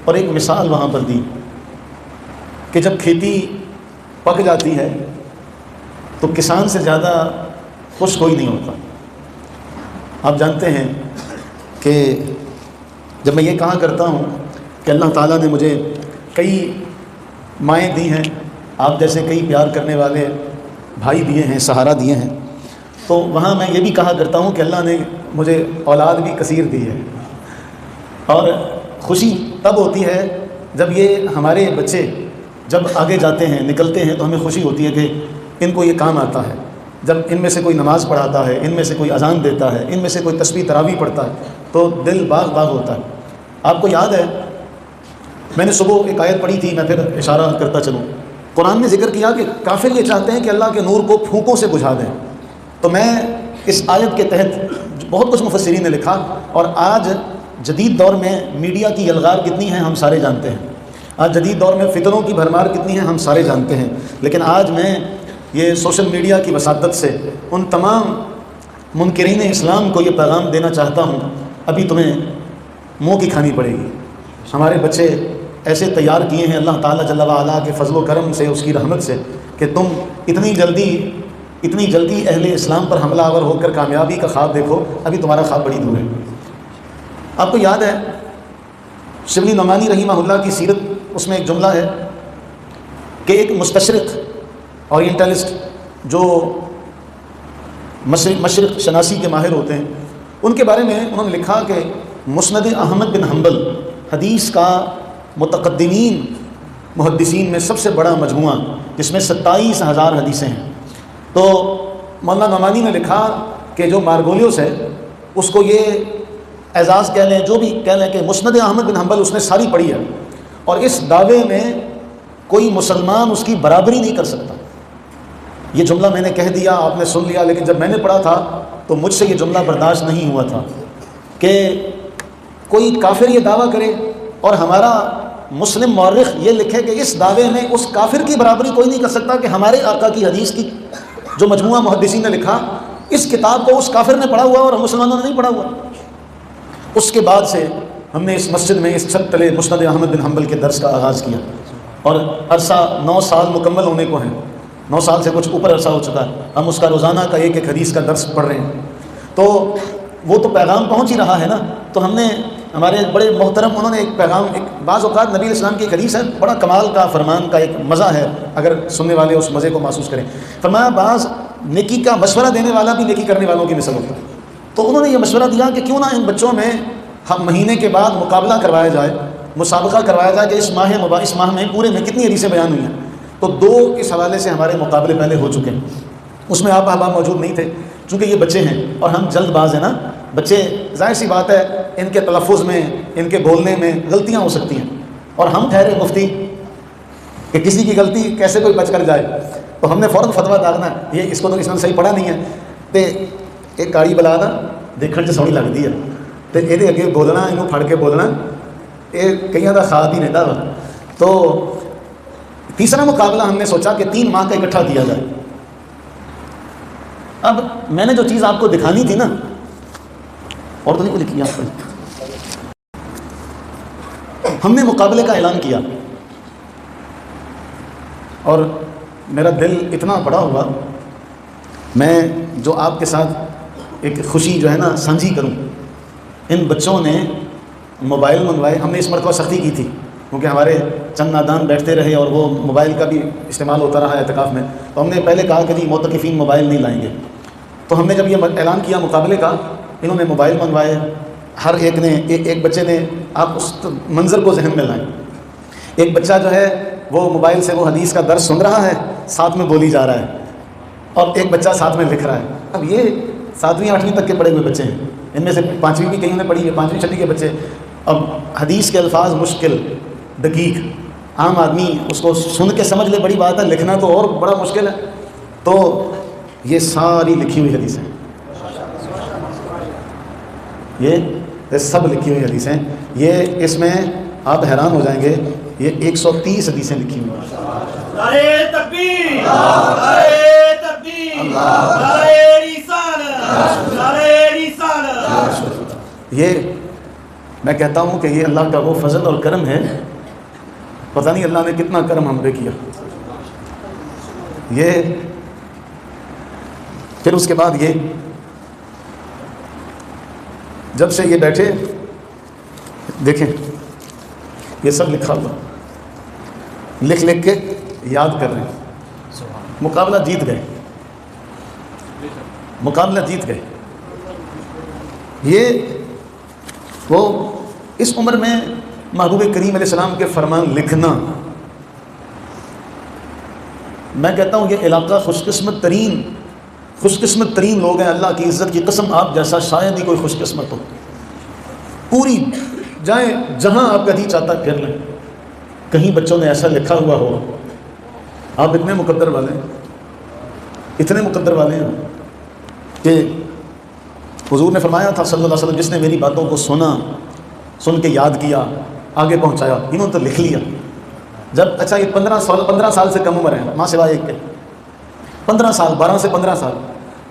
اور ایک مثال وہاں پر دی کہ جب کھیتی پک جاتی ہے تو کسان سے زیادہ خوش کوئی نہیں ہوتا۔ آپ جانتے ہیں کہ جب میں یہ کہا کرتا ہوں کہ اللہ تعالیٰ نے مجھے کئی مائیں دی ہیں، آپ جیسے کئی پیار کرنے والے بھائی دیے ہیں، سہارا دیے ہیں، تو وہاں میں یہ بھی کہا کرتا ہوں کہ اللہ نے مجھے اولاد بھی کثیر دی ہے، اور خوشی تب ہوتی ہے جب یہ ہمارے بچے جب آگے جاتے ہیں، نکلتے ہیں، تو ہمیں خوشی ہوتی ہے کہ ان کو یہ کام آتا ہے۔ جب ان میں سے کوئی نماز پڑھاتا ہے، ان میں سے کوئی اذان دیتا ہے، ان میں سے کوئی تسبیح تراویح پڑھتا ہے، تو دل باغ باغ ہوتا ہے۔ آپ کو یاد ہے میں نے صبح ایک آیت پڑھی تھی، میں پھر اشارہ کرتا چلوں۔ قرآن نے ذکر کیا کہ کافر یہ چاہتے ہیں کہ اللہ کے نور کو پھونکوں سے بجھا دیں، تو میں اس آیت کے تحت بہت کچھ مفسرین نے لکھا، اور آج جدید دور میں میڈیا کی یلغار کتنی ہے ہم سارے جانتے ہیں، آج جدید دور میں فتنوں کی بھرمار کتنی ہے ہم سارے جانتے ہیں، لیکن آج میں یہ سوشل میڈیا کی وساطت سے ان تمام منکرین اسلام کو یہ پیغام دینا چاہتا ہوں، ابھی تمہیں منہ کی کھانی پڑے گی۔ ہمارے بچے ایسے تیار کیے ہیں اللہ تعالیٰ جل وعلا کے فضل و کرم سے، اس کی رحمت سے، کہ تم اتنی جلدی اہل اسلام پر حملہ آور ہو کر کامیابی کا خواب دیکھو، ابھی تمہارا خواب بڑی دور ہے۔ آپ کو یاد ہے شبلی نعمانی رحمہ اللہ کی سیرت، اس میں ایک جملہ ہے کہ ایک مستشرق اورینٹلسٹ جو مشرق شناسی کے ماہر ہوتے ہیں، ان کے بارے میں انہوں نے لکھا کہ مسند احمد بن حنبل حدیث کا متقدمین محدثین میں سب سے بڑا مجموعہ، جس میں 27,000 حدیثیں ہیں۔ تو مولانا نعمانی نے لکھا کہ جو مارگولیوس ہے اس کو یہ اعزاز کہہ لیں، جو بھی کہہ لیں، کہ مسند احمد بن حنبل اس نے ساری پڑھی ہے، اور اس دعوے میں کوئی مسلمان اس کی برابری نہیں کر سکتا۔ یہ جملہ میں نے کہہ دیا، آپ نے سن لیا، لیکن جب میں نے پڑھا تھا تو مجھ سے یہ جملہ برداشت نہیں ہوا تھا کہ کوئی کافر یہ دعویٰ کرے اور ہمارا مسلم مورخ یہ لکھے کہ اس دعوے میں اس کافر کی برابری کوئی نہیں کر سکتا کہ ہمارے آقا کی حدیث کی جو مجموعہ محدثین نے لکھا، اس کتاب کو اس کافر نے پڑھا ہوا اور مسلمانوں نے نہیں پڑھا ہوا۔ اس کے بعد سے ہم نے اس مسجد میں اس چھت تلے مسند احمد بن حنبل کے درس کا آغاز کیا، اور عرصہ 9 سال مکمل ہونے کو ہیں، 9 سال سے کچھ اوپر عرصہ ہو چکا ہے، ہم اس کا روزانہ کا ایک حدیث کا درس پڑھ رہے ہیں۔ تو وہ تو پیغام پہنچ ہی رہا ہے نا، تو ہم نے ہمارے بڑے محترم انہوں نے ایک پیغام، ایک بعض اوقات نبی اسلام کی ایک حدیث ہے، بڑا کمال کا فرمان کا ایک مزہ ہے اگر سننے والے اس مزے کو محسوس کریں۔ فرمایا بعض نیکی کا مشورہ دینے والا بھی نیکی کرنے والوں کی مثل ہوتا ہے، تو انہوں نے یہ مشورہ دیا کہ کیوں نہ ان بچوں میں ہم مہینے کے بعد مقابلہ کروایا جائے، مسابقہ کروایا جائے کہ اس ماہ میں پورے میں کتنی حدیثیں بیان ہوئی ہیں۔ تو 2 اس حوالے سے ہمارے مقابلے پہلے ہو چکے ہیں، اس میں آپ احباب موجود نہیں تھے، چونکہ یہ بچے ہیں اور ہم جلد باز ہیں نا، بچے ظاہر سی بات ہے ان کے تلفظ میں، ان کے بولنے میں غلطیاں ہو سکتی ہیں، اور ہم ٹھہرے مفتی کہ کسی کی غلطی کیسے کوئی بچ کر جائے، تو ہم نے فوراً فتویٰ داغنا یہ اس کو تو اس نے صحیح پڑھا نہیں ہے، تو ایک کاڑی بلا دا دیکھنے سے سونی لگتی ہے، تو یہ اگے بولنا، انہوں پھڑ کے بولنا، یہ کئی کا خواب ہی رہتا۔ تو تیسرا مقابلہ ہم نے سوچا کہ 3 ماہ کا اکٹھا دیا جائے۔ اب میں نے جو چیز آپ کو دکھانی تھی نا، اور تو نہیں کو لکھی آپ کو، ہم نے مقابلے کا اعلان کیا، اور میرا دل اتنا بڑا ہوا، میں جو آپ کے ساتھ ایک خوشی جو ہے نا سانجھی کروں۔ ان بچوں نے موبائل منگوائے، ہم نے اس مرتبہ سختی کی تھی کیونکہ ہمارے چند نادان بیٹھتے رہے اور وہ موبائل کا بھی استعمال ہوتا رہا اعتکاف میں، تو ہم نے پہلے کہا کہ جی معتکفین موبائل نہیں لائیں گے۔ تو ہم نے جب یہ اعلان کیا مقابلے کا، انہوں نے موبائل منگوائے، ہر ایک نے ایک بچے نے، آپ اس منظر کو ذہن میں لائیں، ایک بچہ جو ہے وہ موبائل سے وہ حدیث کا درس سن رہا ہے، ساتھ میں بولی جا رہا ہے، اور ایک بچہ ساتھ میں لکھ رہا ہے۔ اب یہ 7ویں 8ویں تک کے پڑھے ہوئے بچے ہیں، ان میں سے 5ویں بھی کہیں نے پڑھی ہے، 5ویں 6ویں کے بچے۔ اب حدیث کے الفاظ مشکل، دقیق، عام آدمی اس کو سن کے سمجھ لے بڑی بات ہے، لکھنا تو اور بڑا مشکل ہے۔ تو یہ ساری لکھی ہوئی حدیثیں، یہ سب لکھی ہوئی حدیثیں، یہ اس میں آپ حیران ہو جائیں گے، یہ 130 حدیثیں لکھی ہوئی ہیں۔ نعرہ تکبیر، نعرہ تکبیر، نعرہ رسالت، نعرہ رسالت۔ یہ میں کہتا ہوں کہ یہ اللہ کا وہ فضل اور کرم ہے، پتہ نہیں اللہ نے کتنا کرم ہم پہ کیا۔ یہ پھر اس کے بعد یہ جب سے یہ بیٹھے دیکھیں یہ سب لکھا ہوا، لکھ لکھ کے یاد کر رہے ہیں۔ مقابلہ جیت گئے، مقابلہ جیت گئے۔ یہ وہ اس عمر میں محبوب کریم علیہ السلام کے فرمان لکھنا، میں کہتا ہوں یہ علاقہ خوش قسمت ترین لوگ ہیں۔ اللہ کی عزت کی قسم، آپ جیسا شاید ہی کوئی خوش قسمت ہو۔ پوری جائیں جہاں آپ کا جی چاہتا پھر لیں، کہیں بچوں نے ایسا لکھا ہوا ہو۔ آپ اتنے مقدر والے ہیں، اتنے مقدر والے ہیں کہ حضور نے فرمایا تھا صلی اللہ علیہ وسلم، جس نے میری باتوں کو سنا، سن کے یاد کیا، آگے پہنچایا، انہوں نے تو لکھ لیا۔ جب اچھا یہ 15 سال سے کم عمر ہے ماں سوائے ایک کے، 15 سال 12 سے 15 سال،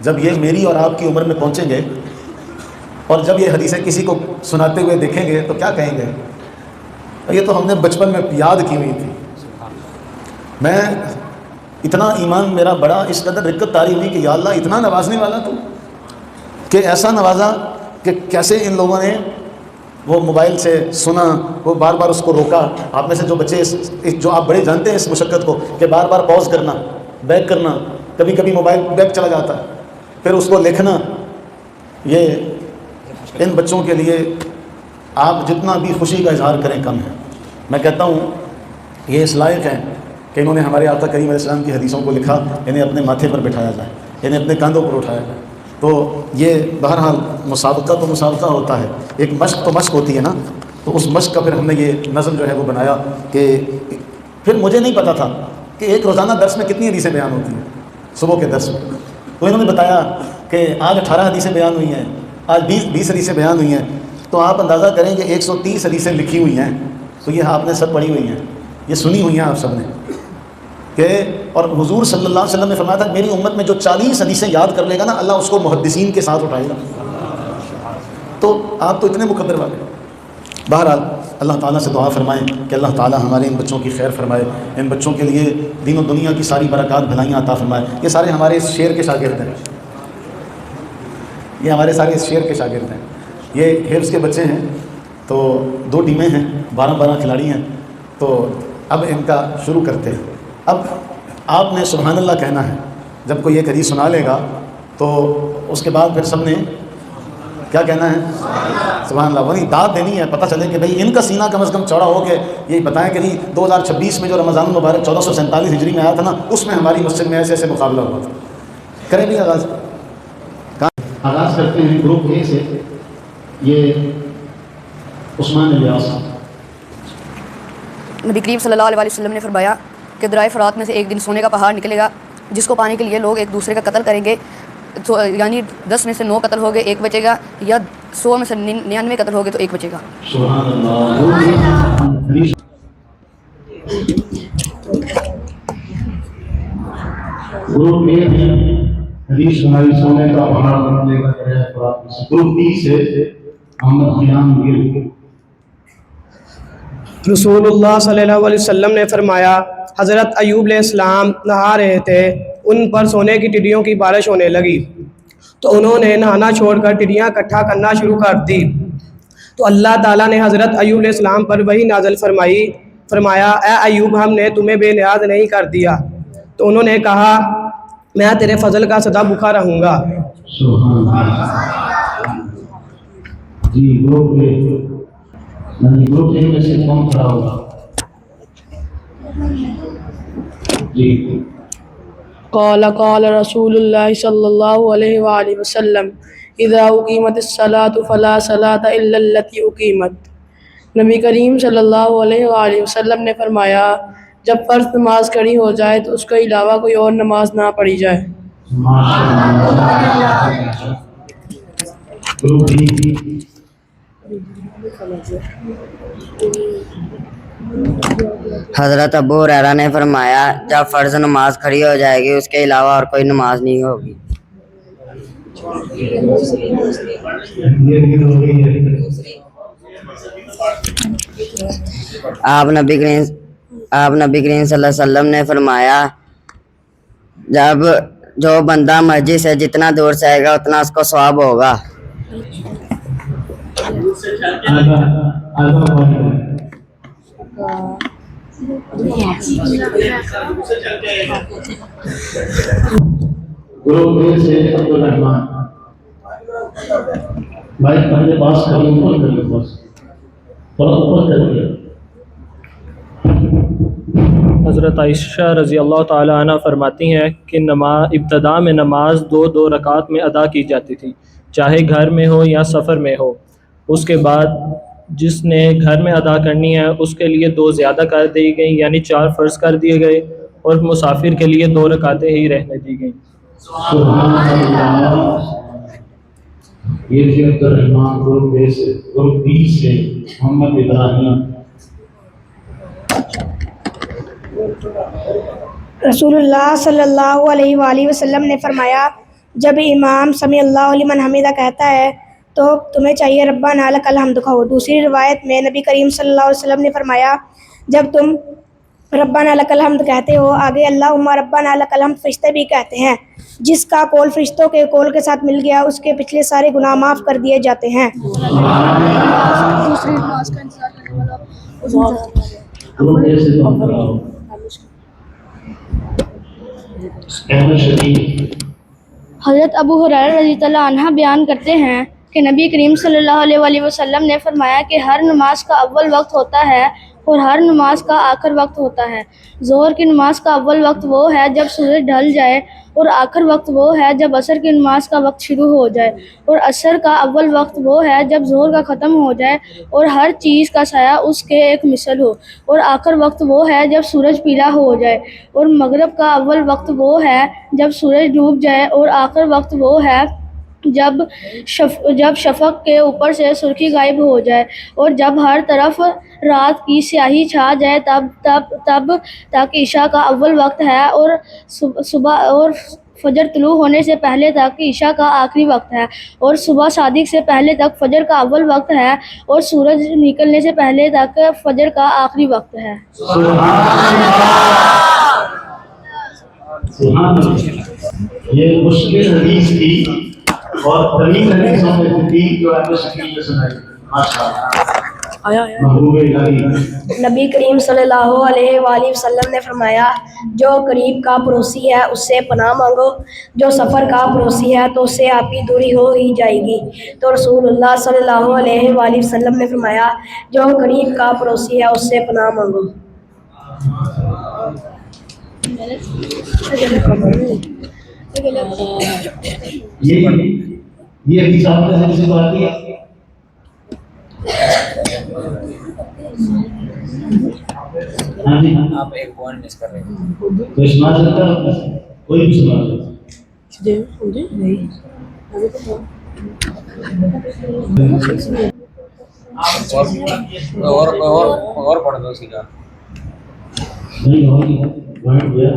جب یہ میری اور آپ کی عمر میں پہنچیں گے اور جب یہ حدیثیں کسی کو سناتے ہوئے دیکھیں گے تو کیا کہیں گے؟ یہ تو ہم نے بچپن میں یاد کی ہوئی تھی۔ میں اتنا ایمان میرا بڑا، اس قدر رقت طاری ہوئی کہ یا اللہ اتنا نوازنے والا تو، کہ ایسا نوازا کہ کیسے ان لوگوں نے وہ موبائل سے سنا، وہ بار بار اس کو روکا۔ آپ میں سے جو بچے جو آپ بڑے جانتے ہیں اس مشقت کو، کہ بار بار پاز کرنا، بیک کرنا، کبھی کبھی موبائل بیک چلا جاتا ہے، پھر اس کو لکھنا، یہ ان بچوں کے لیے آپ جتنا بھی خوشی کا اظہار کریں کم ہے۔ میں کہتا ہوں یہ اس لائق ہیں کہ انہوں نے ہمارے آقا کریم علیہ السلام کی حدیثوں کو لکھا، انہیں اپنے ماتھے پر بٹھایا جائے، انہیں اپنے کاندھوں پر اٹھایا جائے۔ تو یہ بہرحال مسابقہ تو مسابقہ ہوتا ہے، ایک مشق تو مشق ہوتی ہے نا، تو اس مشق کا پھر ہم نے یہ نظم جو ہے وہ بنایا کہ پھر مجھے نہیں پتا تھا کہ ایک روزانہ درس میں کتنی حدیثیں بیان ہوتی ہیں صبح کے درس میں، تو انہوں نے بتایا کہ آج 18 حدیثیں بیان ہوئی ہیں، آج 20 حدیثیں بیان ہوئی ہیں، تو آپ اندازہ کریں کہ 130 حدیثیں لکھی ہوئی ہیں، تو یہ آپ نے سب پڑھی ہوئی ہیں، یہ سنی ہوئی ہیں آپ سب نے کہ، اور حضور صلی اللہ علیہ وسلم نے فرمایا تھا میری امت میں جو 40 حدیثیں یاد کر لے گا نا، اللہ اس کو محدثین کے ساتھ اٹھائے گا۔ تو آپ تو اتنے مقدر والے۔ بہرحال اللہ تعالیٰ سے دعا فرمائیں کہ اللہ تعالیٰ ہمارے ان بچوں کی خیر فرمائے، ان بچوں کے لیے دین و دنیا کی ساری برکات بھلائیاں عطا فرمائے۔ یہ سارے ہمارے اس شعر کے شاگرد ہیں، یہ ہمارے سارے اس شعر کے شاگرد ہیں، یہ حفظ کے بچے ہیں۔ تو 2 ٹیمیں ہیں، 12 کھلاڑی ہیں، تو اب ان کا شروع کرتے ہیں۔ اب آپ نے سبحان اللہ کہنا ہے، جب کوئی ایک حدیث سنا لے گا تو اس کے بعد پھر سب نے کیا کہنا ہے؟ سبحان اللہ۔ وہی داد دینی ہے، پتہ چلے کہ بھئی ان کا سینہ کم از کم چوڑا ہو کے یہ بتائیں کہ جی 2026 میں جو رمضان المبارک 1447 ہجری میں آیا تھا نا، اس میں ہماری مسجد میں ایسے ایسے مقابلہ ہوا تھا۔ کریں بھی آغاز کرتے ہیں گروپ اے سے۔ یہ عثمان الیاس۔ نبی کریم صلی اللہ علیہ وسلم نے فرمایا کہ درائے فرات میں سے ایک دن سونے کا پہاڑ نکلے گا، جس کو پانے کے لیے لوگ ایک دوسرے کا قتل کریں گے، تو یعنی 10 میں سے 9 قتل ہو گئے، 1 بچے گا، یا 100 میں سے 99 قتل ہو گئے تو 1 بچے گا۔ سبحان اللہ۔ گروپ اے میں حدیث سنائی سونے کا پہاڑ نکلے گا درائے فرات میں سے۔ گروپ بی سے محمد خیام گل۔ رسول اللہ صلی اللہ علیہ وسلم نے فرمایا حضرت ایوب علیہ السلام نہا رہے تھے، ان پر سونے کی ٹڈیوں کی بارش ہونے لگی، تو انہوں نے نہانا چھوڑ کر ٹڈیاں اکٹھا کرنا شروع کر دی، تو اللہ تعالیٰ نے حضرت ایوب علیہ السلام پر وحی نازل فرمایا اے ایوب ہم نے تمہیں بے نیاز نہیں کر دیا، تو انہوں نے کہا میں تیرے فضل کا سدا بھوکا رہوں گا۔ سبحان اللہ۔ جی گروپ اے، گروپ اے میں سے کون کھڑا ہوگا؟ جی۔ قال رسول اللہ صلی اللہ علیہ وآلہ وسلم اذا اقیمت الصلاة فلا صلاة الا التي اقیمت۔ نبی کریم صلی اللہ علیہ وآلہ وسلم نے فرمایا جب فرض نماز کھڑی ہو جائے تو اس کے علاوہ کوئی اور نماز نہ پڑھی جائے۔ حضرت ابو ہریرہ نے فرمایا جب فرض نماز کھڑی ہو جائے گی اس کے علاوہ اور کوئی نماز نہیں ہوگی۔ آپ نبی کریم صلی اللہ علیہ وسلم نے فرمایا جب جو بندہ مسجد سے جتنا دور سے آئے گا اتنا اس کو ثواب ہوگا. گروہ سے عبدالرحمان بھائی پہلے پاس کریں اوپر کریے بس تھوڑا اوپر کریے. حضرت عائشہ رضی اللہ تعالی عنہ فرماتی ہیں کہ ابتداء میں نماز 2 رکعت میں ادا کی جاتی تھی، چاہے گھر میں ہو یا سفر میں ہو. اس کے بعد جس نے گھر میں ادا کرنی ہے اس کے لیے 2 زیادہ کر دی گئیں، یعنی 4 فرض کر دیے گئے، اور مسافر کے لیے 2 رکعتیں ہی رہنے دی گئیں. سبحان اللہ. یہ تھے عبدالرحمان گروہ بی سے محمد ابراہیم. رسول اللہ صلی اللہ علیہ وآلہ وسلم نے فرمایا جب امام سمیع اللہ لمن حمیدہ کہتا ہے تو تمہیں چاہیے ربنا لک الحمد کہو. دوسری روایت میں نبی کریم صلی اللہ علیہ وسلم نے فرمایا جب تم ربنا لک الحمد کہتے ہو آگے اللہم ربنا لک الحمد فرشتے بھی کہتے ہیں. جس کا قول فرشتوں کے قول کے ساتھ مل گیا اس کے پچھلے سارے گناہ معاف کر دیے جاتے ہیں. حضرت ابو ہریرہ رضی اللہ عنہ بیان کرتے ہیں کہ نبی کریم صلی اللہ علیہ وآلہ وسلم نے فرمایا کہ ہر نماز کا اول وقت ہوتا ہے اور ہر نماز کا آخر وقت ہوتا ہے. ظہر کی نماز کا اول وقت وہ ہے جب سورج ڈھل جائے اور آخر وقت وہ ہے جب عصر کی نماز کا وقت شروع ہو جائے، اور عصر کا اول وقت وہ ہے جب ظہر کا ختم ہو جائے اور ہر چیز کا سایہ اس کے ایک مثل ہو، اور آخر وقت وہ ہے جب سورج پیلا ہو جائے، اور مغرب کا اول وقت وہ ہے جب سورج ڈوب جائے، اور آخر وقت وہ ہے جب شفق کے اوپر سے سرخی غائب ہو جائے، اور جب ہر طرف رات کی سیاہی چھا جائے تب تک عشاء کا اول وقت ہے، اور صبح اور فجر طلوع ہونے سے پہلے تک عشاء کا آخری وقت ہے، اور صبح صادق سے پہلے تک فجر کا اول وقت ہے، اور سورج نکلنے سے پہلے تک فجر کا آخری وقت ہے. سبحان اللہ. یہ مشکل حدیث تھی اور طویل حدیثوں میں سے تھی جو آپ نے شکیل میں سنائی. ماشاءاللہ. نبی کریم صلی اللہ علیہ وآلہ وسلم نے فرمایا جو قریب کا پڑوسی ہے اس سے پناہ مانگو، جو سفر کا پڑوسی ہے تو اس سے آپ کی دوری ہو ہی جائے گی. تو رسول اللہ صلی اللہ علیہ وآلہ وسلم نے فرمایا جو قریب کا پڑوسی ہے اس سے پناہ مانگو. یہ حدیث آپ نے سے بات کی. ہاں جی آپ ایک پوائنٹ مس کر رہے ہیں. تو سنا سکتا ہے کوئی بھی سنا اور پڑھ دو سیدھا. نہیں پوائنٹ دیا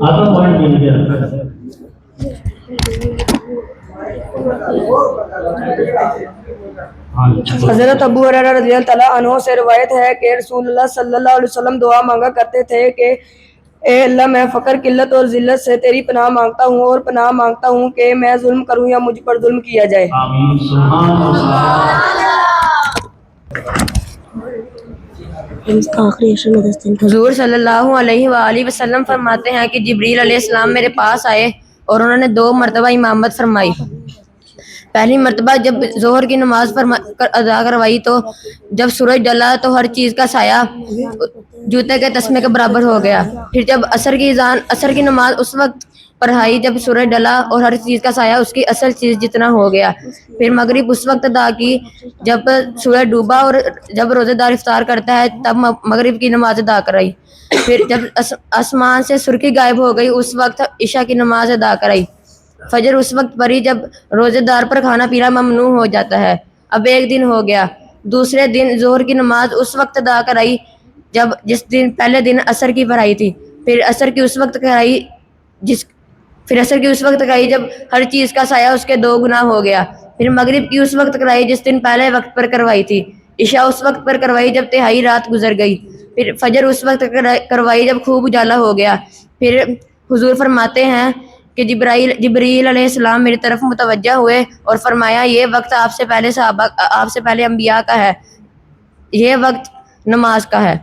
آپ کا پوائنٹ مل گیا. حضرت ابو ہریرہ رضی اللہ تعالیٰ عنہ سے روایت ہے کہ رسول اللہ صلی اللہ علیہ وسلم دعا مانگا کرتے تھے کہ اے اللہ میں فقر، قلت اور ذلت سے تیری پناہ مانگتا ہوں اور پناہ مانگتا ہوں کہ میں ظلم کروں یا مجھ پر ظلم کیا جائے. آمین. سبحان اللہ. حضور صلی اللہ علیہ وآلہ وسلم فرماتے ہیں کہ جبریل علیہ السلام میرے پاس آئے اور انہوں نے 2 مرتبہ امامت فرمائی. پہلی مرتبہ جب ظہر کی نماز ادا کروائی تو جب سورج ڈلا تو ہر چیز کا سایہ جوتے کے تسمے کے برابر ہو گیا. پھر جب عصر کی نماز اس وقت پڑھائی جب سورج ڈلا اور ہر چیز کا سایہ اس کی اصل چیز جتنا ہو گیا. پھر مغرب اس وقت ادا کی جب سورج ڈوبا اور جب روزے دار افطار کرتا ہے تب مغرب کی نماز ادا کرائی. پھر جب آسمان سے سرخی غائب ہو گئی اس وقت عشاء کی نماز ادا کرائی. فجر اس وقت پڑھی جب روزے دار پر کھانا پینا ممنوع ہو جاتا ہے. اب ایک دن ہو گیا. دوسرے دن ظہر کی نماز اس وقت ادا کرائی جس دن پہلے دن عصر کی پڑھائی تھی. پھر عصر کی اس وقت کرائی پھر عصر کی اس وقت تک آئی جب ہر چیز کا سایہ اس کے 2 گنا ہو گیا. پھر مغرب کی اس وقت تک آئی جس دن پہلے وقت پر کروائی تھی. عشاء اس وقت پر کروائی جب تہائی رات گزر گئی. پھر فجر اس وقت کروائی جب خوب اجالا ہو گیا. پھر حضور فرماتے ہیں کہ جبرائیل علیہ السلام میری طرف متوجہ ہوئے اور فرمایا یہ وقت آپ سے پہلے انبیاء کا ہے, یہ وقت نماز کا ہے.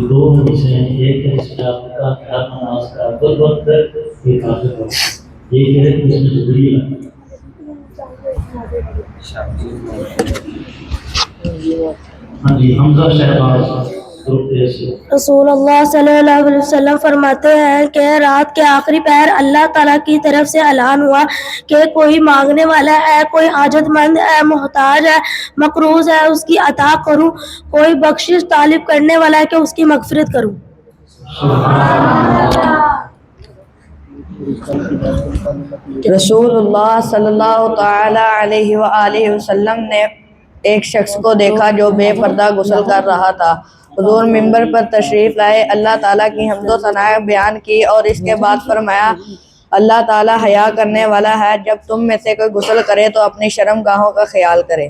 دو حدیثیں ہیں, ایک ہے اس میں آپ کا ہر نماز کا افضل وقت ہے, ایک آخر وقت, ایک ہے اس میں جبریل ہاں جی حمزہ شہباز. رسول اللہ صلی اللہ علیہ وسلم فرماتے ہیں کہ رات کے آخری پہر اللہ تعالیٰ کی طرف سے اعلان ہوا کہ کوئی مانگنے والا ہے, کوئی حاجت مند ہے, محتاج ہے, مقروض ہے, اس کی عطا کروں, کوئی بخشش طالب کرنے والا ہے کہ اس کی مغفرت کروں. رسول اللہ صلی اللہ تعالی علیہ وآلہ وسلم نے ایک شخص کو دیکھا جو بے پردہ غسل کر رہا تھا. حضور منبر پر تشریف لائے, اللہ تعالیٰ کی حمد و ثنا بیان کی اور اس کے بعد فرمایا اللہ تعالیٰ حیا کرنے والا ہے, جب تم میں سے کوئی غسل کرے تو اپنی شرم گاہوں کا خیال کرے.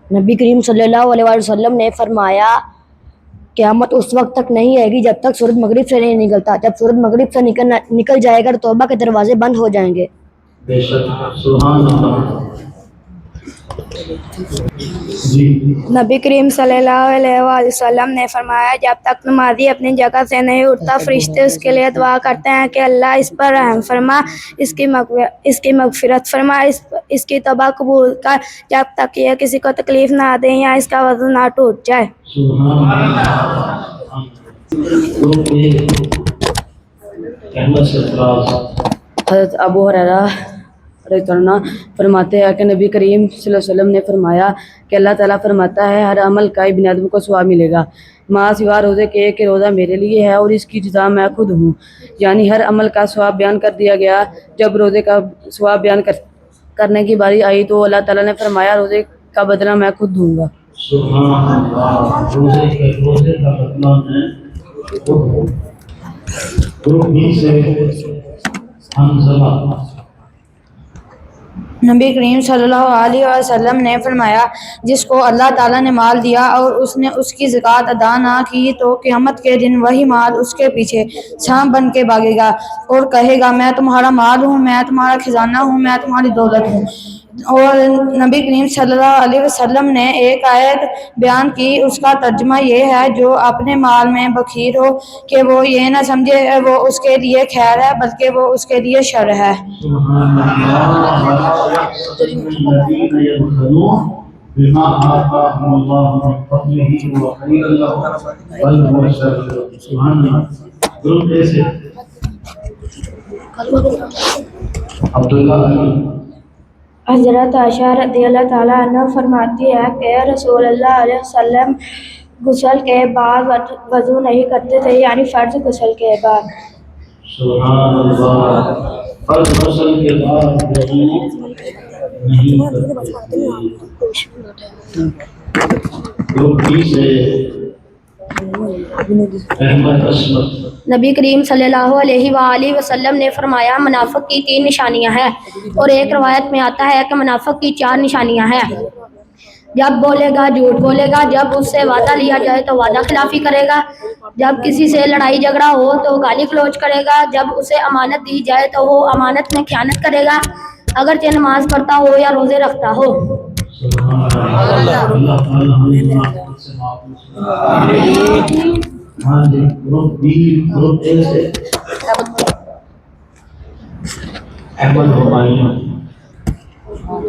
نبی کریم صلی اللہ علیہ وسلم نے فرمایا قیامت اس وقت تک نہیں آئے گی جب تک سورج مغرب سے نہیں نکلتا. جب سورج مغرب سے نکل جائے گا تو توبہ کے دروازے بند ہو جائیں گے. بے شک سبحان اللہ. نبی کریم صلی اللہ علیہ وآلہ وسلم نے فرمایا جب تک نمازی اپنی جگہ سے نہیں اٹھتا فرشتے اس کے لیے دعا کرتے ہیں کہ اللہ اس پر رحم فرما, اس کی مغفرت فرما, اس کی توبہ قبول کر, جب تک یہ کسی کو تکلیف نہ دے یا اس کا وزن نہ ٹوٹ جائے. حضرت ابو ہریرہ رضی اللہ عنہ فرماتے ہیں کہ نبی کریم صلی اللہ علیہ وسلم نے فرمایا کہ اللہ تعالیٰ فرماتا ہے ہر عمل کا ابن آدم کو ثواب ملے گا ماں سوا روزے کے کہ روزہ میرے لیے ہے اور اس کی جزا میں خود ہوں. یعنی ہر عمل کا ثواب بیان کر دیا گیا. جب روزے کا ثواب بیان کرنے کی باری آئی تو اللہ تعالیٰ نے فرمایا روزے کا بدلہ میں خود دوں گا. سبحان اللہ. روزے کا بدلہ میں خود دوں. نبی کریم صلی اللہ علیہ وسلم نے فرمایا جس کو اللہ تعالیٰ نے مال دیا اور اس نے اس کی زکوٰۃ ادا نہ کی تو قیامت کے دن وہی مال اس کے پیچھے سانپ بن کے بھاگے گا اور کہے گا میں تمہارا مال ہوں, میں تمہارا خزانہ ہوں, میں تمہاری دولت ہوں. اور نبی کریم صلی اللہ علیہ وسلم نے ایک آیت بیان کی, اس کا ترجمہ یہ ہے جو اپنے مال میں بخیل ہو کہ وہ یہ نہ سمجھے وہ اس کے لیے خیر ہے بلکہ وہ اس کے لیے شر ہے. حضرت عائشہ رضی اللہ تعالیٰ عنہ فرماتی ہے کہ رسول اللہ علیہ وسلم غسل کے بعد وضو نہیں کرتے تھے, یعنی فرض غسل کے بعد. سبحان اللہ. فرض غسل کے بعد وضو نہیں کرتے نبی کریم صلی اللہ علیہ وآلہ وسلم نے فرمایا منافق کی 3 نشانیاں ہیں اور ایک روایت میں آتا ہے کہ منافق کی 4 نشانیاں ہیں. جب بولے گا جھوٹ بولے گا, جب اس سے وعدہ لیا جائے تو وعدہ خلافی کرے گا, جب کسی سے لڑائی جھگڑا ہو تو گالی گلوچ کرے گا, جب اسے امانت دی جائے تو وہ امانت میں خیانت کرے گا اگرچہ نماز پڑھتا ہو یا روزے رکھتا ہو.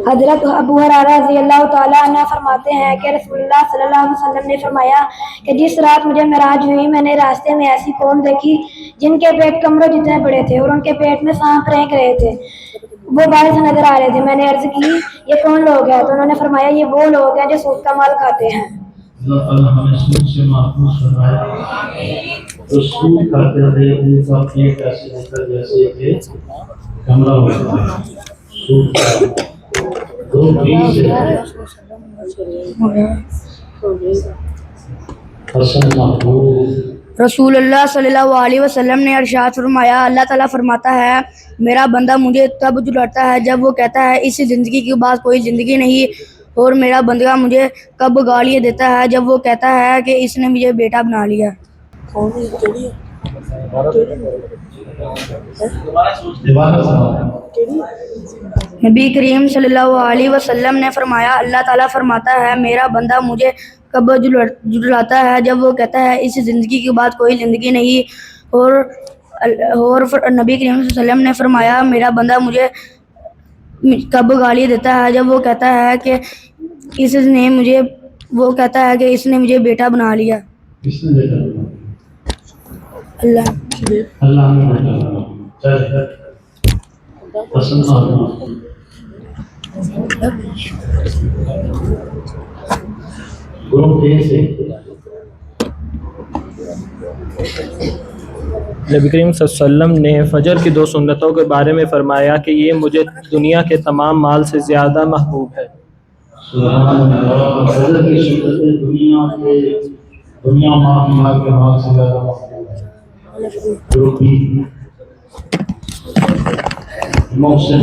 حضرت ابو ہریرہ رضی اللہ تعالیٰ عنہ فرماتے ہیں کہ رسول اللہ صلی اللہ علیہ وسلم نے فرمایا کہ جس رات مجھے معراج ہوئی میں نے راستے میں ایسی قوم دیکھی جن کے پیٹ کمروں جتنے بڑے تھے اور ان کے پیٹ میں سانپ رینک رہے تھے, وہ باہر سے نظر آ رہے تھے. میں نے عرض کی یہ کون لوگ ہیں تو انہوں نے فرمایا یہ وہ لوگ ہیں جو سود کا مال کھاتے ہیں. تو سود کھاتے تھے ان کا پیٹ ایسے ہوتا جیسے کہ کمرہ ہوتا ہے. سود دو بیس سے حسن محمود. رسول اللہ صلی اللہ علیہ وسلم نے ارشاد فرمایا، اللہ تعالیٰ فرماتا ہے میرا بندہ مجھے تب جھٹلاتا ہے جب وہ کہتا ہے اس زندگی کے بعد کوئی زندگی نہیں، اور میرا بندہ مجھے کب گالیاں دیتا ہے جب وہ کہتا ہے کہ اس نے مجھے بیٹا بنا لیا. نبی کریم صلی اللہ علیہ وسلم نے فرمایا، اللہ تعالیٰ فرماتا ہے میرا بندہ مجھے کب جھٹلاتا ہے جب وہ کہتا ہے اس زندگی کے بعد کوئی زندگی نہیں، اور نبی کریم صلی اللہ علیہ وسلم نے فرمایا میرا بندہ مجھے کب گالی دیتا ہے جب وہ کہتا ہے کہ اس نے مجھے بیٹا بنا لیا. کس نے بیٹا بنا لیا؟ اللہ اللہ نے بیٹا بنا لیا. چلے حسن محمود. گروپ اے سے نبی کریم صلی اللہ علیہ وسلم نے فجر کی 2 سنتوں کے بارے میں فرمایا کہ یہ مجھے دنیا کے تمام مال سے زیادہ محبوب ہے. سبحان اللہ. فجر کی سنتیں دنیا مال کے مال سے زیادہ محبوب ہے. گروپ بی محسن.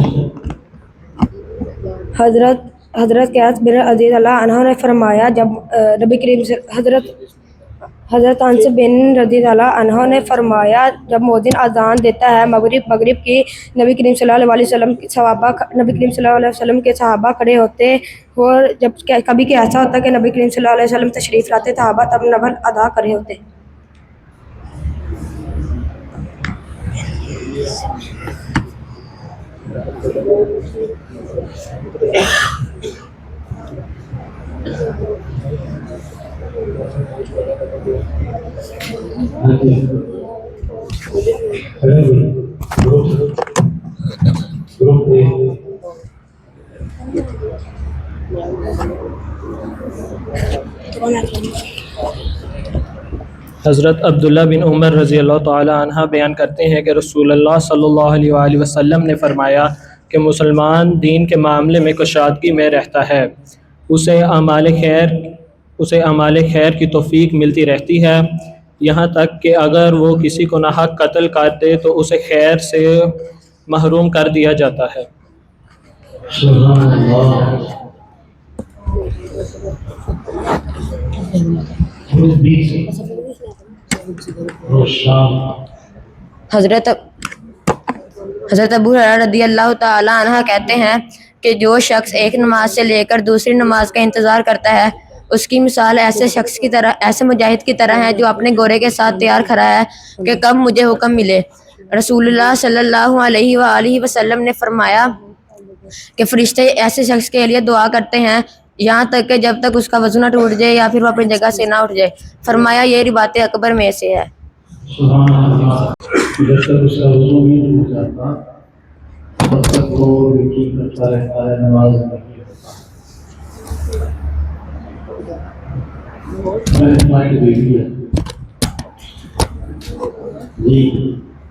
حضرت قیس بن رضی اللہ عنہ نے فرمایا جب نبی کریم سے حضرت انس بن رضی اللہ عنہ نے فرمایا جب مؤذن اذان دیتا ہے مغرب کی، نبی کریم صلی اللہ علیہ وسلم کے صحابہ کھڑے ہوتے، اور جب کبھی کہ ایسا ہوتا کہ نبی کریم صلی اللہ علیہ وسلم تشریف لاتے صحابہ تب نفل ادا کر رہے ہوتے. گروپ اے حضرت عبداللہ بن عمر رضی اللہ تعالی عنہ بیان کرتے ہیں کہ رسول اللہ صلی اللہ علیہ وآلہ وسلم نے فرمایا کہ مسلمان دین کے معاملے میں کشادگی میں رہتا ہے، اسے اعمال خیر کی توفیق ملتی رہتی ہے، یہاں تک کہ اگر وہ کسی کو ناحق قتل کر دے تو اسے خیر سے محروم کر دیا جاتا ہے. سبحان اللہ. گروپ بی سے روشان. حضرت ابو ہریرہ رضی اللہ تعالی عنہ کہتے ہیں کہ جو شخص ایک نماز سے لے کر دوسری نماز کا انتظار کرتا ہے اس کی مثال ایسے مجاہد کی طرح ہے جو اپنے گھوڑے کے ساتھ تیار کھڑا ہے کہ کب مجھے حکم ملے. رسول اللہ صلی اللہ علیہ وآلہ وسلم نے فرمایا کہ فرشتے ایسے شخص کے لیے دعا کرتے ہیں یہاں تک کہ جب تک اس کا وضو نہ ٹوٹ جائے یا پھر وہ اپنی جگہ سے نہ اٹھ جائے. فرمایا یہ رباط اکبر میں سے ہے. سبحان اللہ. جب تک اس کا وضو نہیں ٹوٹ جاتا تب تک وہ یقین کرتا رہتا ہے نماز نہیں ہوتا. میں مائنڈ دیکھی ہے جی.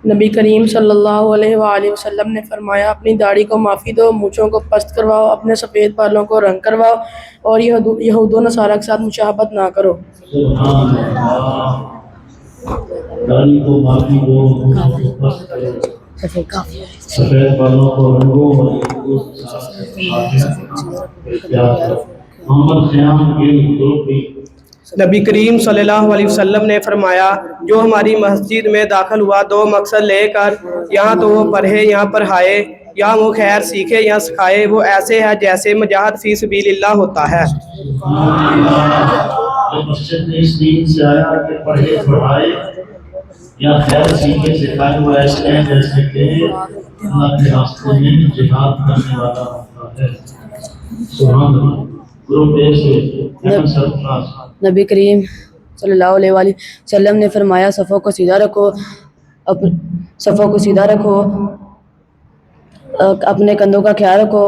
نبی کریم صلی اللہ علیہ وآلہ وسلم نے فرمایا اپنی داڑھی کو معافی دو، مونچھوں کو پست کرواؤ، اپنے سفید بالوں کو رنگ کرواؤ اور یہود و نصارہ کے ساتھ مشابہت نہ کرو. سبحان اللہ. داڑھی کو معافی دو، مونچھوں کو پست کرو، سفید بالوں کو رنگو محمد خیام کے گروپ بھی. نبی کریم صلی اللہ علیہ وسلم نے فرمایا جو ہماری مسجد میں داخل ہوا 2 مقصد لے کر، یہاں تو وہ پڑھے یہاں پڑھائے، یا وہ خیر سیکھے یا سکھائے، وہ ایسے ہے جیسے مجاہد فی سبیل اللہ ہوتا ہے. مسجد میں اس دین سے آیا کہ پڑھے پڑھائے یا خیر سیکھے سکھائے، وہ ایسے ہیں جیسے کہ اللہ کے راستے میں جہاد کرنے والا ہوتا ہے. سبحان اللہ. گروپ اے سے نبی کریم صلی اللہ علیہ وآلہ وسلم نے فرمایا صفوں کو سیدھا رکھو، اپنے کندھوں کا خیال رکھو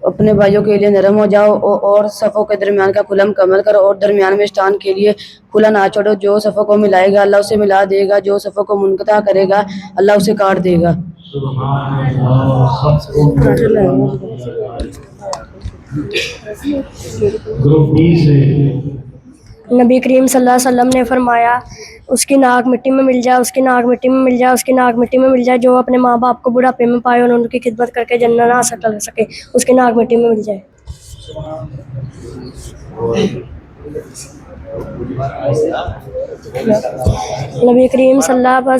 اپنے بھائیوں کے لیے نرم ہو جاؤ اور صفوں کے درمیان کا کھلا مکمل کرو اور درمیان میں اسٹان کے لیے کھلا نہ چھوڑو. جو صفوں کو ملائے گا اللہ اسے ملا دے گا, جو صفوں کو منقطع کرے گا اللہ اسے کاٹ دے گا. نبی کریم صلی اللہ علیہ وسلم نے فرمایا اس کی ناک مٹی میں مل جائے, اس کی ناک مٹی میں مل جائے, اس کی ناک مٹی میں مل جائے. جو اپنے ماں باپ کو بڑھاپے میں پائے اور ان کی خدمت کر کے جنت نہ حاصل کر سکے اس کی ناک مٹی میں مل جائے. نبی کریم صلی اللہ علیہ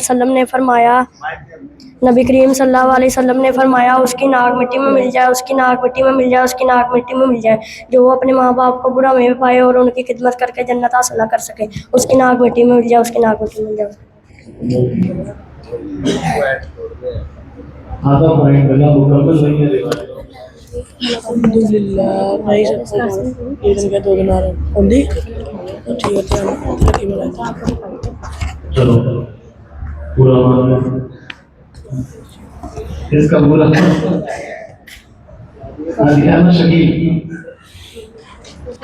وسلم نے فرمایا اس کی ناک مٹی میں مل جائے, اس کی ناک مٹی میں مل جائے, اس کی ناک مٹی میں مل جائے. جو اپنے ماں باپ کو بڑھاپے میں پائے اور ان کی خدمت کر کے جنت حاصل نہ کر سکے اس کی ناک مٹی میں مل جائے, اس کی ناک مٹی میں مل جائے. چلو پورا اس کا پورا شکیل.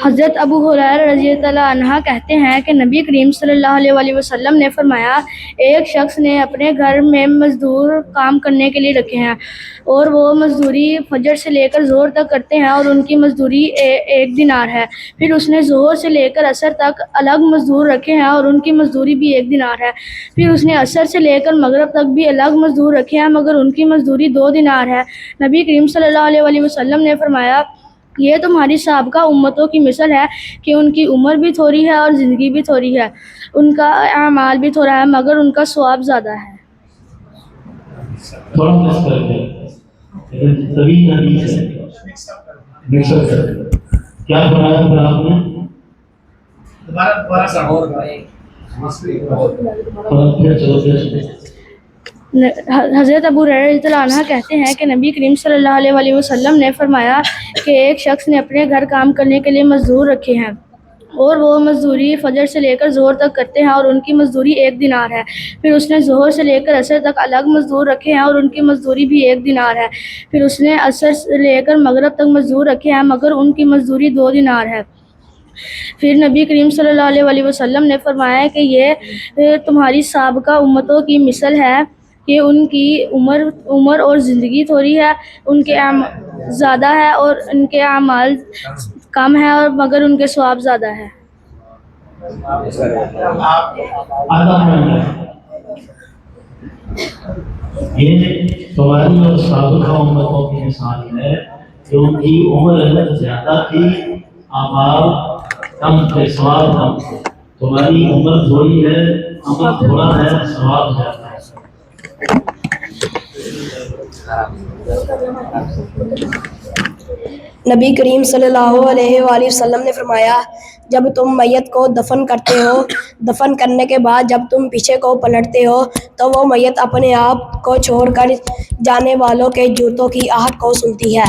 حضرت ابو ہریرہ رضی اللہ عنہ کہتے ہیں کہ نبی کریم صلی اللہ علیہ وسلم نے فرمایا ایک شخص نے اپنے گھر میں مزدور کام کرنے کے لیے رکھے ہیں اور وہ مزدوری فجر سے لے کر ظہر تک کرتے ہیں اور ان کی مزدوری 1 دینار ہے. پھر اس نے ظہر سے لے کر عصر تک الگ مزدور رکھے ہیں اور ان کی مزدوری بھی 1 دینار ہے. پھر اس نے عصر سے لے کر مغرب تک بھی الگ مزدور رکھے ہیں مگر ان کی مزدوری 2 دینار ہے. نبی کریم صلی اللہ علیہ وسلم نے فرمایا یہ تمہاری سابقہ امتوں کی مثل ہے کہ ان کی عمر بھی تھوڑی ہے اور زندگی بھی تھوڑی ہے, ان کا اعمال بھی تھوڑا ہے مگر ان کا ثواب زیادہ ہے. تھوڑا مس کر کے طویل حدیث ہے مکسر کر کیا فرمایا پھر آپ نے دوبارہ سا اور حضرت ابو ہریرہ رضی اللہ عنہ کہتے ہیں کہ نبی کریم صلی اللہ علیہ وسلم نے فرمایا کہ ایک شخص نے اپنے گھر کام کرنے کے لیے مزدور رکھے ہیں اور وہ مزدوری فجر سے لے کر ظہر تک کرتے ہیں اور ان کی مزدوری 1 دینار ہے. پھر اس نے ظہر سے لے کر عصر تک الگ مزدور رکھے ہیں اور ان کی مزدوری بھی 1 دینار ہے. پھر اس نے عصر سے لے کر مغرب تک مزدور رکھے ہیں مگر ان کی مزدوری 2 دینار ہے. پھر نبی کریم صلی اللہ علیہ وسلم نے فرمایا کہ یہ تمہاری سابقہ امتوں کی مثل ہے کہ ان کی عمر اور زندگی تھوڑی ہے, ان کے زیادہ ہے اور ان کے اعمال کم ہے اور مگر ان کے ثواب زیادہ ہے. یہ تمہاری اور سابقہ امتوں کی مثال ہے کہ ان کی عمر زیادہ تھی, اعمال کم تھے, ثواب کم تھے. تمہاری عمر تھوڑی ہے, عمل تھوڑا ہے, ثواب زیادہ ہے. نبی کریم صلی اللہ علیہ وآلہ وسلم نے فرمایا جب تم میت کو دفن کرتے ہو, دفن کرنے کے بعد جب تم پیچھے کو پلٹتے ہو تو وہ میت اپنے آپ کو چھوڑ کر جانے والوں کے جوتوں کی آہٹ کو سنتی ہے.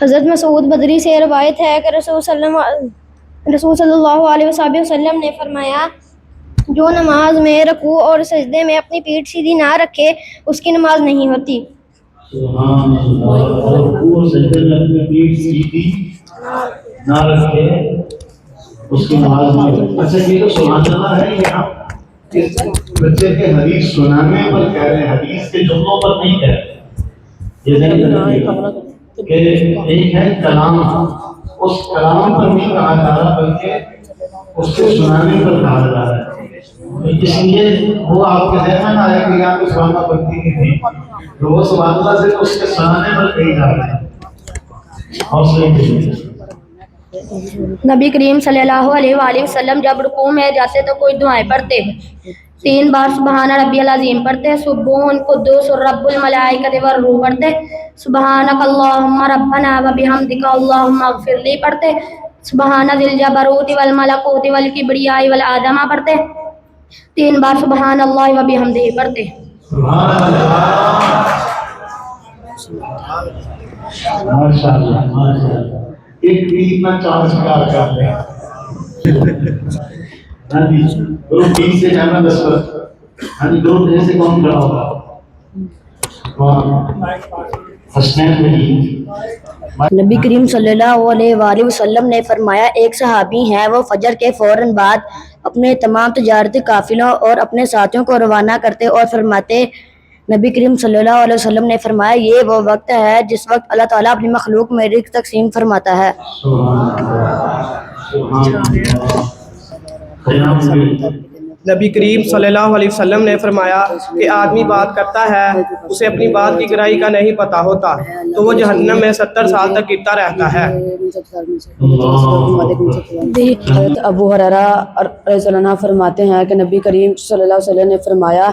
حضرت مسعود بدری سے روایت ہے کہ رسول صلی اللہ علیہ وسلم نے فرمایا جو نماز میں رکوع اور سجدے میں اپنی پیٹھ سیدھی نہ رکھے اس کی نماز نہیں ہوتی. سبحان اللہ. رکوع اور سجدے میں اپنی پیٹھ سیدھی نہ رکھے اس کی نماز نہیں ہوتی. اچھا یہ تو سبحان اللہ ہے کہ آپ اس بچے کے حدیث سنانے پر کہہ رہے ہیں, حدیث کے جملوں پر نہیں کہہ رہے. یہ نہیں کہ ایک ہے کلام, اس کلام پر نہیں کہا جا رہا بلکہ اس کے سنانے پر کہا جا رہا ہے. اس لیے وہ آپ کے ذہن میں نہ آئے کہ آپ اس بات بنتی نہیں تھی, تو وہ سبحان اللہ سے اس کے سنانے پر کہی جا رہا ہے. نبی کریم صلی اللہ علیہ وآلہ وسلم جب رکوع میں جاتے تو کوئی دعائیں پڑھتے. 3 بار سبحان ربی العظیم پڑھتے, سبحان قدوس رب الملائکۃ والروح پڑھتے, سبحانک اللہم ربنا وبحمدک اللہم اغفر لی پڑھتے, سبحان ذی الجبروت والملکوت والکبریاء والعظمہ پڑھتے, 3 بار سبحان اللہ وبحمدہ پڑھتے. ماشاءاللہ ماشاءاللہ. ایک بھی اتنا چانس کار کر رہے ہیں. ہاں جی, گروپ بی سے جانا 10 پر. ہاں جی, گروپ اے سے کون کھڑا ہوگا؟ حسنین مجید نبی کریم صلی اللہ علیہ وآلہ وسلم نے فرمایا ایک صحابی ہیں وہ فجر کے فوراً بعد اپنے تمام تجارتی قافلوں اور اپنے ساتھیوں کو روانہ کرتے اور فرماتے نبی کریم صلی اللہ علیہ وسلم نے فرمایا یہ وہ وقت ہے جس وقت اللہ تعالیٰ اپنی مخلوق میں رزق تقسیم فرماتا ہے. نبی کریم صلی اللہ علیہ وسلم نے فرمایا کہ آدمی بات کرتا ہے اسے اپنی بات کی گہرائی کا نہیں پتہ ہوتا تو وہ جہنم میں 70 سال تک گرتا رہتا ہے. حضرت ابو ہریرہ رضی اللہ عنہ فرماتے ہیں کہ نبی کریم صلی اللہ علیہ وسلم نے فرمایا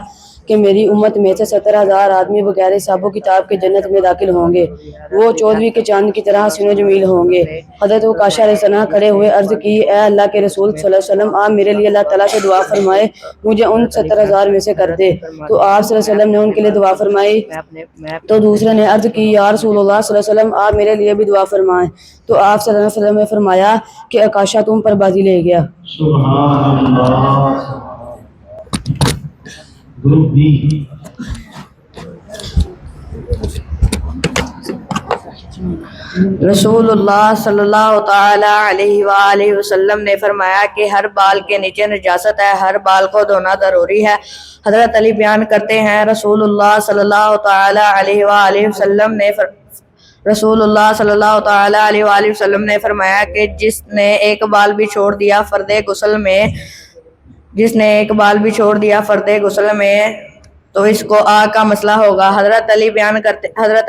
کہ میری امت میں سے 70,000 آدمی بغیر حساب و کتاب کے جنت میں داخل ہوں گے. وہ 14ویں کے چاند کی طرح حسین و جمیل ہوں گے. حضرت عکاشہ علیہ السلام کھڑے ہوئے عرض کی اے اللہ کے رسول صلی اللہ علیہ وسلم آپ میرے لیے اللہ تعالیٰ سے دعا فرمائے مجھے ان 70,000 میں سے کر دے. تو آپ صلی اللہ علیہ وسلم نے ان کے لیے دعا فرمائی. تو دوسرے نے عرض کی یا رسول اللہ صلی اللہ علیہ وسلم آپ میرے لیے بھی دعا فرمائیں. تو آپ صلی اللہ علیہ وسلم نے فرمایا کہ عکاشہ تم پر بازی لے گیا. سبحان اللہ. گروپ بی رسول اللہ صلی اللہ تعالی علیہ وآلہ وسلم نے فرمایا کہ ہر بال کے نیچے نجاست ہے, ہر بال کو دھونا ضروری ہے. حضرت علی بیان کرتے ہیں رسول اللہ صلی اللہ تعالی علیہ وآلہ وسلم نے فرمایا کہ جس نے ایک بال بھی چھوڑ دیا فرد غسل میں تو اس کو آگ کا مسئلہ ہوگا. حضرت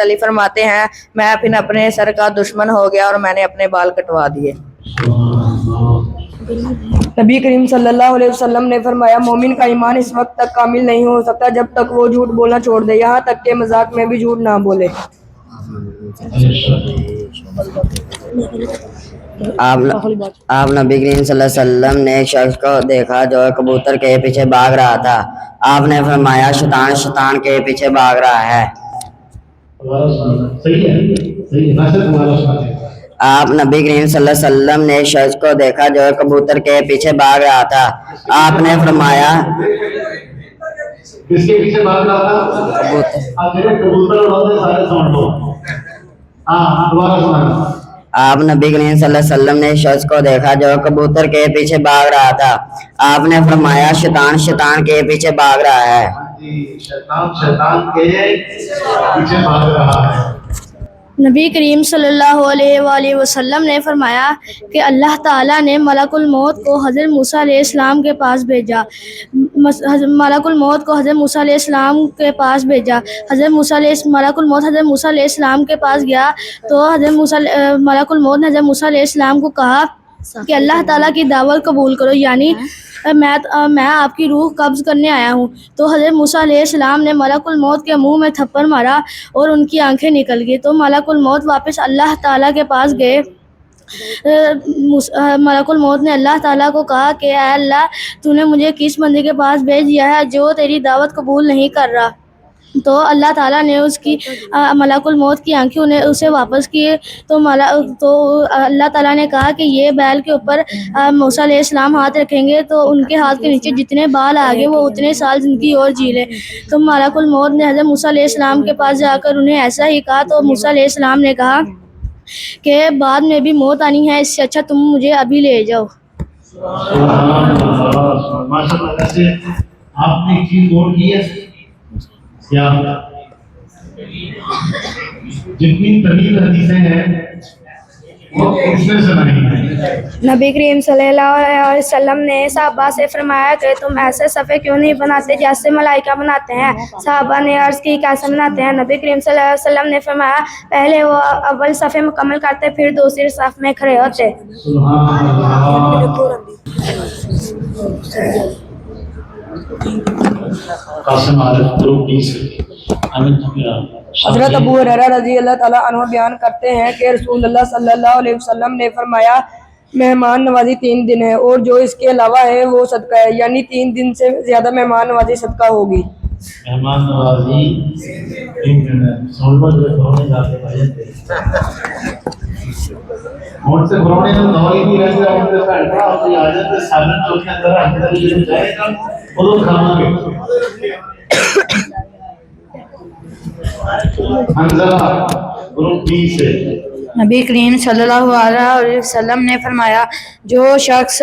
علی فرماتے ہیں میں پھر اپنے سر کا دشمن ہو گیا اور میں نے اپنے بال کٹوا دیے. نبی کریم صلی اللہ علیہ وسلم نے فرمایا مومن کا ایمان اس وقت تک کامل نہیں ہو سکتا جب تک وہ جھوٹ بولنا چھوڑ دے, یہاں تک کہ مذاق میں بھی جھوٹ نہ بولے. آپ نبی کریم صلی اللہ علیہ وسلم نے ایک شخص کو دیکھا جو کبوتر کے پیچھے بھاگ رہا تھا. آپ نے فرمایا شیطان کے پیچھے بھاگ رہا ہے. آپ نبی کریم صلی اللہ علیہ وسلم نے ایک شخص کو دیکھا جو کبوتر کے پیچھے بھاگ رہا تھا. آپ نے فرمایا کس کے پیچھے بھاگ رہا تھا؟ آپ نبی کریم صلی اللہ علیہ وسلم نے شخص کو دیکھا جو کبوتر کے پیچھے بھاگ رہا تھا. آپ نے فرمایا شیطان کے پیچھے بھاگ رہا ہے. شیطان کے پیچھے بھاگ رہا ہے. نبی کریم صلی اللہ علیہ وآلہ وسلم نے فرمایا کہ اللہ تعالیٰ نے ملک الموت کو حضرت موسیٰ علیہ السلام کے پاس بھیجا. ملک الموت حضرت موسیٰ علیہ السلام کے پاس گیا تو ملک الموت نے حضرت موسیٰ علیہ السلام کو کہا کہ اللہ تعالیٰ کی دعوت قبول کرو, یعنی میں آپ کی روح قبض کرنے آیا ہوں. تو حضرت موسیٰ علیہ السلام نے ملک الموت کے منہ میں تھپڑ مارا اور ان کی آنکھیں نکل گئی. تو ملک الموت واپس اللہ تعالیٰ کے پاس گئے. ملک الموت نے اللہ تعالیٰ کو کہا کہ اے اللہ تو نے مجھے کس بندے کے پاس بھیج دیا ہے جو تیری دعوت قبول نہیں کر رہا. تو اللہ تعالیٰ نے اس کی ملک الموت کی آنکھیں اسے واپس کیے. تو اللہ تعالیٰ نے کہا کہ یہ بیل کے اوپر موسیٰ علیہ السلام ہاتھ رکھیں گے تو ان کے ہاتھ کے نیچے جتنے بال آگے وہ اتنے سال زندگی اور جی لیں. تو ملک الموت نے حضرت موسیٰ علیہ السلام کے پاس جا کر انہیں ایسا ہی کہا. تو موسیٰ علیہ السلام نے کہا کہ بعد میں بھی موت آنی ہے, اس سے اچھا تم مجھے ابھی لے جاؤ. آپ نے ایک چیز نوٹ کی ہے کیا جتنی طویل حدیثیں ہیں وہ اس میں سے نہیں ہیں. نبی کریم صلی اللہ علیہ وسلم نے صحابہ سے فرمایا کہ تم ایسے صفحے کیوں نہیں بناتے جیسے ملائکہ بناتے ہیں. صحابہ نے عرض کی کیسے بناتے ہیں؟ نبی کریم صلی اللہ علیہ وسلم نے فرمایا پہلے وہ اول صفحے مکمل کرتے پھر دوسری صف میں کھڑے ہوتے. سبحان اللہ. قاسم عارف گروپ بی سے حضرت ابو ہریرہ رضی اللہ تعالیٰ عنہ بیان کرتے ہیں کہ رسول اللہ صلی اللہ علیہ وسلم نے فرمایا مہمان نوازی 3 دن ہے اور جو اس کے علاوہ ہے وہ صدقہ ہے, یعنی 3 دن سے زیادہ مہمان نوازی صدقہ ہوگی. مہمان نوازی 3 دن ہے. سولمہ جو ہونے جاتے ہیں اور سے برونے میں نوری بھی رہتے ہیں اور سے پہلتا ہوتی آجت سالن جو کے اندر اندر جو جائے گا وہ کھانا گے. حنزلہ گروپ بی سے۔ نبی کریم صلی اللہ علیہ وسلم نے فرمایا جو شخص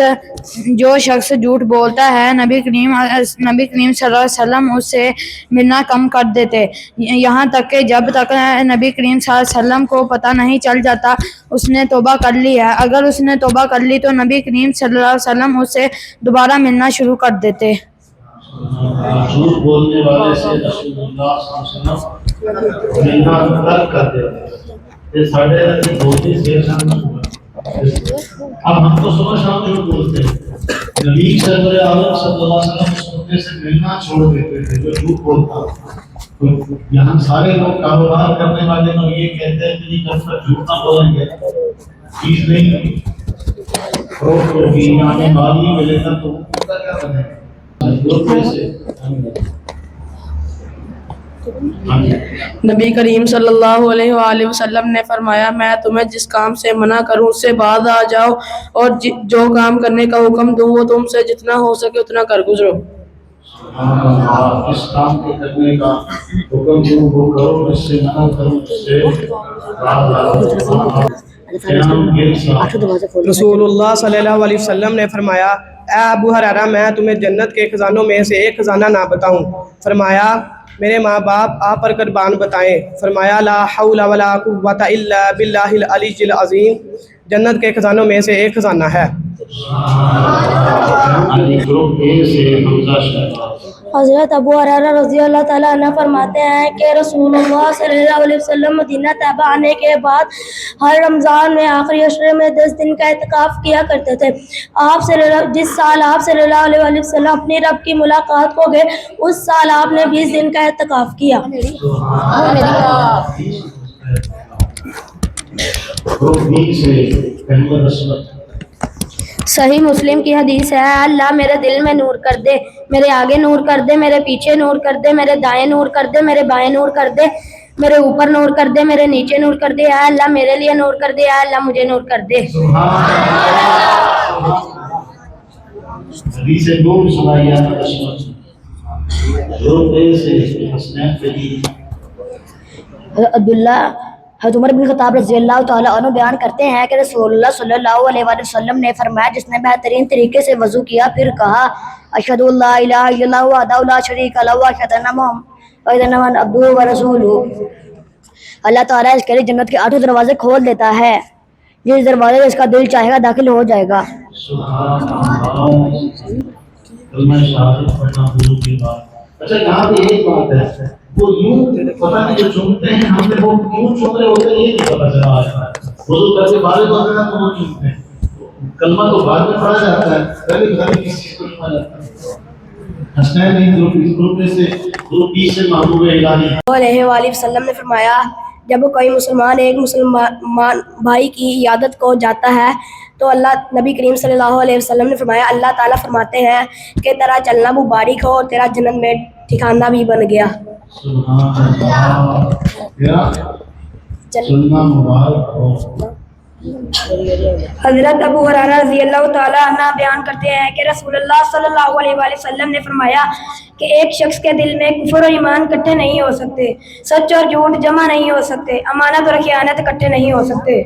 جھوٹ بولتا ہے نبی کریم صلی اللہ علیہ وسلم اس سے ملنا کم کر دیتے، یہاں تک کہ جب تک نبی کریم صلی اللہ علیہ وسلم کو پتہ نہیں چل جاتا اس نے توبہ کر لی ہے، اگر اس نے توبہ کر لی تو نبی کریم صلی اللہ علیہ وسلم اس سے دوبارہ ملنا شروع کر دیتے۔ جھوٹ بولنے والے سے رسول اللہ صلی اللہ علیہ وسلم ملنا ترک کر دیتے۔ یہ ساڑھے بولتے سے اب ہم تو صبح شام جھوٹ بولتے ہیں، نبی صلی اللہ علیہ وسلم سننے سے ملنا چھوڑ دیتے تھے جو جھوٹ بولتا۔ یہاں سارے لوگ کاروبار کرنے والے لوگ یہ کہتے ہیں کہ جب تک جھوٹ نہ بولیں گے چیز نہیں فروخت ہوگی، یعنی مال نہیں ملے گا تو ان کا کیا بنے گا؟ نبی کریم صلی اللہ علیہ وآلہ وسلم نے فرمایا میں تمہیں جس کام سے منع کروں اس سے باز آ جاؤ اور جو کام کرنے کا حکم دوں وہ تم سے جتنا ہو سکے اتنا کر گزرو۔ اس کام کو کرنے کا حکم دوں وہ کرو، اس سے منع کرو اس سے باز آؤ۔ رسول اللہ صلی اللہ علیہ وسلم نے فرمایا اے ابو ہریرہ میں تمہیں جنت کے خزانوں میں سے ایک خزانہ نہ بتاؤں؟ فرمایا میرے ماں باپ آپ پر قربان بتائیں۔ فرمایا لا حول ولا قوة الا باللہ العلی العظیم، جنت کے خزانوں میں سے ایک خزانہ ہے۔ حضرت ابو ہریرہ رضی اللہ تعالیٰ عنہ فرماتے ہیں کہ رسول اللہ صلی اللہ علیہ وسلم مدینہ طیبہ آنے کے بعد ہر رمضان میں آخری عشرے میں 10 دن کا اعتکاف کیا کرتے تھے۔ جس سال آپ صلی اللہ علیہ وسلم اپنی رب کی ملاقات کو گئے اس سال آپ نے 20 دن کا اعتکاف کیا۔ صحیح مسلم کی حدیث ہے اللہ میرے دل میں نور کر دے، میرے آگے نور کر دے، میرے پیچھے نور کر دے، میرے دائیں نور کر دے، میرے بائیں نور کر دے، میرے اوپر نور کر دے، میرے نیچے نور کر دے، اے اللہ میرے لیے نور کر دے، اے اللہ مجھے نور کر دے۔ حدیث نور سنائیے عبداللہ حضرت عمر بن خطاب رضی اللہ تعالیٰ عنہ بیان کرتے ہیں کہ رسول اللہ صلی اللہ علیہ وآلہ وسلم نے فرمایا جس نے بہترین طریقے سے وضو کیا پھر کہا اشہد ان لا الہ الا اللہ وحدہ لا شریک لہ واشہد ان محمدًا عبدہ ورسولہ، اللہ تعالیٰ اس کے لیے جنت کے 8 دروازے کھول دیتا ہے، جس دروازے اس کا دل چاہے گا داخل ہو جائے گا۔ اچھا یہاں پہ ایک بات ہے، وہ یوں پتہ نہیں جو چومتے ہیں ہم نے وہ کیوں چوم رہے ہوتے ہیں یہ نہیں پتہ چلا آج ہے، وضو کر کے باہر ہوتے ہیں تو وہ چومتے ہیں، کلمہ تو بعد میں پڑھا جاتا ہے، پہلے کس چیز کو پڑھا جاتا ہے۔ حسنین نہیں گروپ میں سے گروپ بی سے محبوب الہی علیہ وآلہ وسلم نے فرمایا جب کوئی مسلمان ایک مسلمان بھائی کی عیادت کو جاتا ہے تو نبی کریم صلی اللہ علیہ وسلم نے فرمایا اللہ تعالیٰ فرماتے ہیں کہ تیرا چلنا مبارک ہو اور تیرا جنت میں ٹھکانہ بھی بن گیا۔ چلنا مبارک ہو۔ حضرت ابو ہریرہ رضی اللہ تعالیٰ عنہ بیان کرتے ہیں کہ رسول اللہ صلی اللہ علیہ وآلہ وسلم نے فرمایا کہ ایک شخص کے دل میں کفر اور ایمان اکٹھے نہیں ہو سکتے، سچ اور جھوٹ جمع نہیں ہو سکتے، امانت اور خیانت اکٹھے نہیں ہو سکتے۔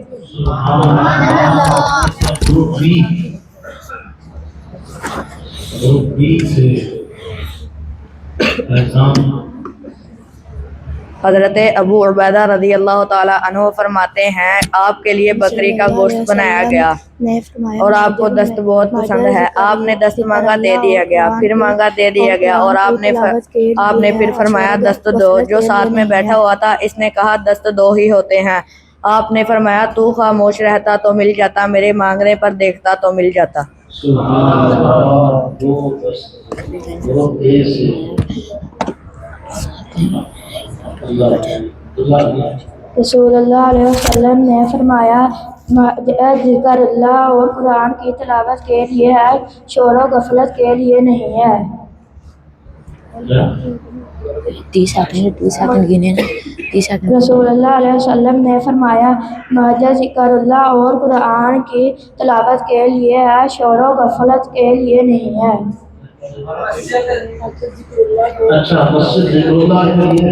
حضرت ابو عبیدہ رضی اللہ تعالیٰ عنہ فرماتے ہیں آپ کے لیے بکری کا گوشت بنایا گیا اور آپ کو دست بہت پسند ہے، آپ نے دست مانگا دے دیا گیا، پھر مانگا دے دیا گیا اور آپ نے پھر فرمایا دست دو۔ جو ساتھ میں بیٹھا ہوا تھا اس نے کہا دست دو ہی ہوتے ہیں، آپ نے فرمایا تو خاموش رہتا تو مل جاتا، میرے مانگنے پر دیکھتا تو مل جاتا۔ رسول اللہ علیہ وسلم نے فرمایا ذکر اللہ اور قرآن کی تلاوت کے لیے ہے، شور و غفلت کے لیے نہیں ہے۔ 30 سیکنڈ گنے نا، 30 سیکنڈ۔ رسول اللہ علیہ وسلم نے فرمایا محض ذکر اللہ اور قرآن کی تلاوت کے لیے ہے، شور و غفلت کے لیے نہیں ہے۔ اچھا مسجد ذکر اللہ کے لیے